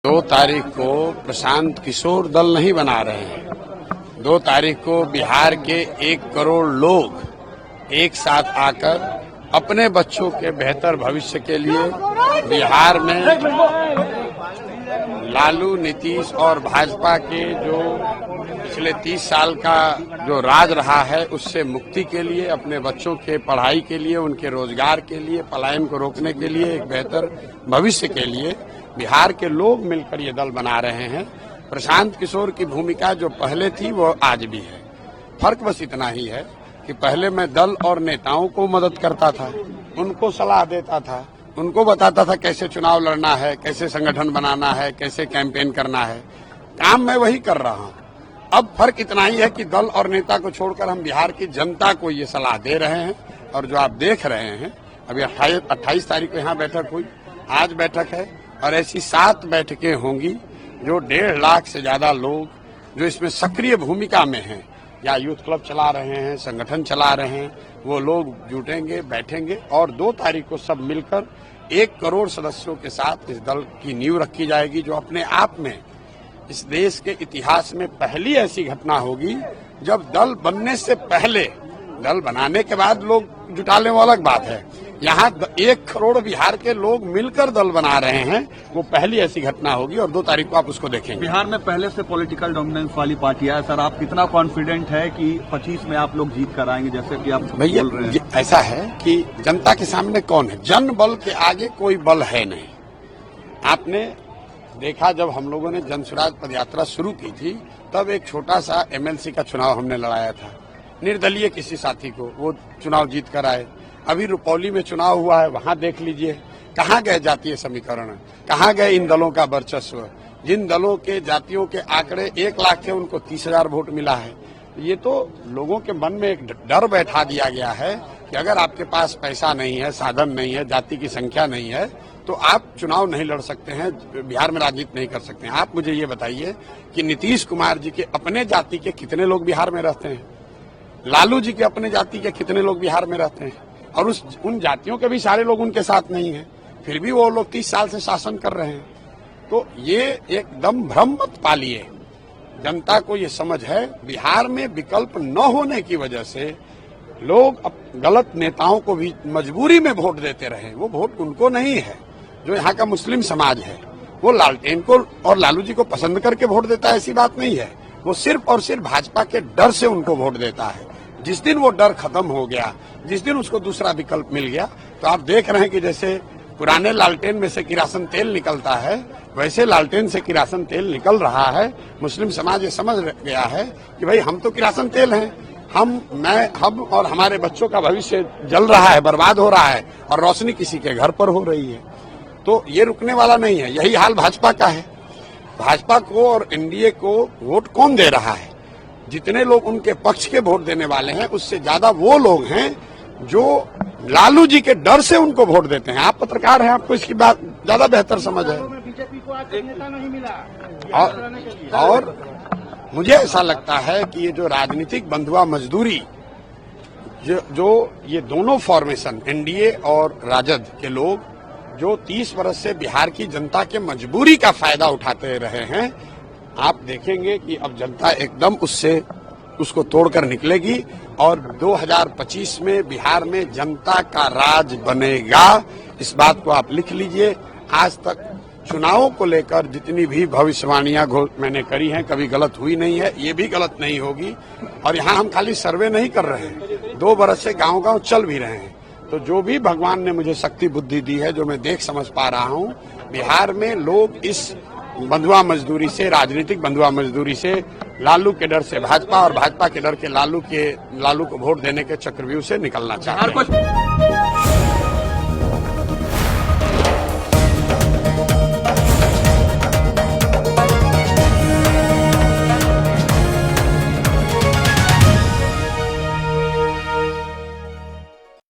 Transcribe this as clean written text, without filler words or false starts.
2 तारीख को प्रशांत किशोर दल नहीं बना रहे हैं। 2 तारीख को बिहार के 1 करोड़ लोग एक साथ आकर अपने बच्चों के बेहतर भविष्य के लिए बिहार में लालू, नीतीश और भाजपा के जो पिछले 30 साल का जो राज रहा है उससे मुक्ति के लिए, अपने बच्चों के पढ़ाई के लिए, उनके रोजगार के लिए, पलायन को रोकने के लिए, एक बेहतर भविष्य के लिए बिहार के लोग मिलकर ये दल बना रहे हैं। प्रशांत किशोर की भूमिका जो पहले थी वो आज भी है। फर्क बस इतना ही है कि पहले मैं दल और नेताओं को मदद करता था, उनको सलाह देता था, उनको बताता था कैसे चुनाव लड़ना है, कैसे संगठन बनाना है, कैसे कैंपेन करना है। काम मैं वही कर रहा हूँ। अब फर्क इतना ही है कि दल और नेता को छोड़कर हम बिहार की जनता को ये सलाह दे रहे हैं। और जो आप देख रहे हैं, अभी 28 तारीख को यहाँ बैठक हुई, आज बैठक है और ऐसी 7 बैठकें होंगी जो 1.5 लाख से ज्यादा लोग जो इसमें सक्रिय भूमिका में हैं, या यूथ क्लब चला रहे हैं, संगठन चला रहे हैं, वो लोग जुटेंगे, बैठेंगे और 2 तारीख को सब मिलकर 1 करोड़ सदस्यों के साथ इस दल की नींव रखी जाएगी, जो अपने आप में इस देश के इतिहास में पहली ऐसी घटना होगी जब दल बनने से पहले, दल बनाने के बाद लोग जुटा लें वो अलग बात है, यहाँ 1 करोड़ बिहार के लोग मिलकर दल बना रहे हैं, वो पहली ऐसी घटना होगी और 2 तारीख को आप उसको देखेंगे। बिहार में पहले से पॉलिटिकल डोमिनेंस वाली पार्टियां है सर, आप कितना कॉन्फिडेंट है कि 25 में आप लोग जीत कर आएंगे, जैसे कि आप भैया बोल रहे हैं? ऐसा है कि जनता के सामने कौन है? जन बल के आगे कोई बल है नहीं। आपने देखा जब हम लोगों ने जन स्वराज पदयात्रा शुरू की थी, तब एक छोटा सा एमएलसी का चुनाव हमने लड़ाया था, निर्दलीय किसी साथी को, वो चुनाव जीत कर आए। अभी रुपौली में चुनाव हुआ है, वहां देख लीजिए कहाँ गए जातीय समीकरण, कहाँ गए इन दलों का वर्चस्व। जिन दलों के जातियों के आंकड़े 1 लाख थे, उनको 30,000 वोट मिला है। ये तो लोगों के मन में एक डर बैठा दिया गया है कि अगर आपके पास पैसा नहीं है, साधन नहीं है, जाति की संख्या नहीं है, तो आप चुनाव नहीं लड़ सकते हैं, बिहार में राजनीति नहीं कर सकते हैं। आप मुझे ये बताइए कि नीतीश कुमार जी के अपने जाति के कितने लोग बिहार में रहते हैं? लालू जी के अपने जाति के कितने लोग बिहार में रहते हैं? और उन जातियों के भी सारे लोग उनके साथ नहीं हैं, फिर भी वो लोग 30 साल से शासन कर रहे हैं। तो ये एकदम भ्रम मत पालिए। जनता को ये समझ है, बिहार में विकल्प न होने की वजह से लोग गलत नेताओं को भी मजबूरी में वोट देते रहे। वो वोट उनको नहीं है, जो यहाँ का मुस्लिम समाज है वो लालटेन को और लालू जी को पसंद करके वोट देता है, ऐसी बात नहीं है। वो सिर्फ और सिर्फ भाजपा के डर से उनको वोट देता है। जिस दिन वो डर खत्म हो गया, जिस दिन उसको दूसरा विकल्प मिल गया, तो आप देख रहे हैं कि जैसे पुराने लालटेन में से किरासन तेल निकलता है, वैसे लालटेन से किरासन तेल निकल रहा है। मुस्लिम समाज ये समझ गया है कि भाई हम तो किरासन तेल हैं, हम और हमारे बच्चों का भविष्य जल रहा है, बर्बाद हो रहा है और रोशनी किसी के घर पर हो रही है। तो ये रुकने वाला नहीं है। यही हाल भाजपा का है। भाजपा को और एनडीए को वोट कौन दे रहा है? जितने लोग उनके पक्ष के वोट देने वाले हैं, उससे ज्यादा वो लोग हैं जो लालू जी के डर से उनको वोट देते हैं। आप पत्रकार हैं, आपको इसकी बात ज्यादा बेहतर समझ है। बीजेपी को आज नेता नहीं मिला और मुझे ऐसा लगता है कि ये जो राजनीतिक बंधुआ मजदूरी जो ये दोनों फॉर्मेशन, एनडीए और राजद के लोग जो 30 वर्ष से बिहार की जनता के मजबूरी का फायदा उठाते रहे हैं, आप देखेंगे कि अब जनता एकदम उसको तोड़कर निकलेगी और 2025 में बिहार में जनता का राज बनेगा। इस बात को आप लिख लीजिए। आज तक चुनावों को लेकर जितनी भी भविष्यवाणियां मैंने करी हैं, कभी गलत हुई नहीं है, ये भी गलत नहीं होगी। और यहाँ हम खाली सर्वे नहीं कर रहे हैं, 2 बरस से गांव-गांव चल भी रहे हैं। तो जो भी भगवान ने मुझे शक्ति बुद्धि दी है, जो मैं देख समझ पा रहा हूँ, बिहार में लोग इस बंधुआ मजदूरी से, राजनीतिक बंधुआ मजदूरी से, लालू के डर से भाजपा और भाजपा के डर के लालू को वोट देने के चक्रव्यूह से निकलना चाहते हैं।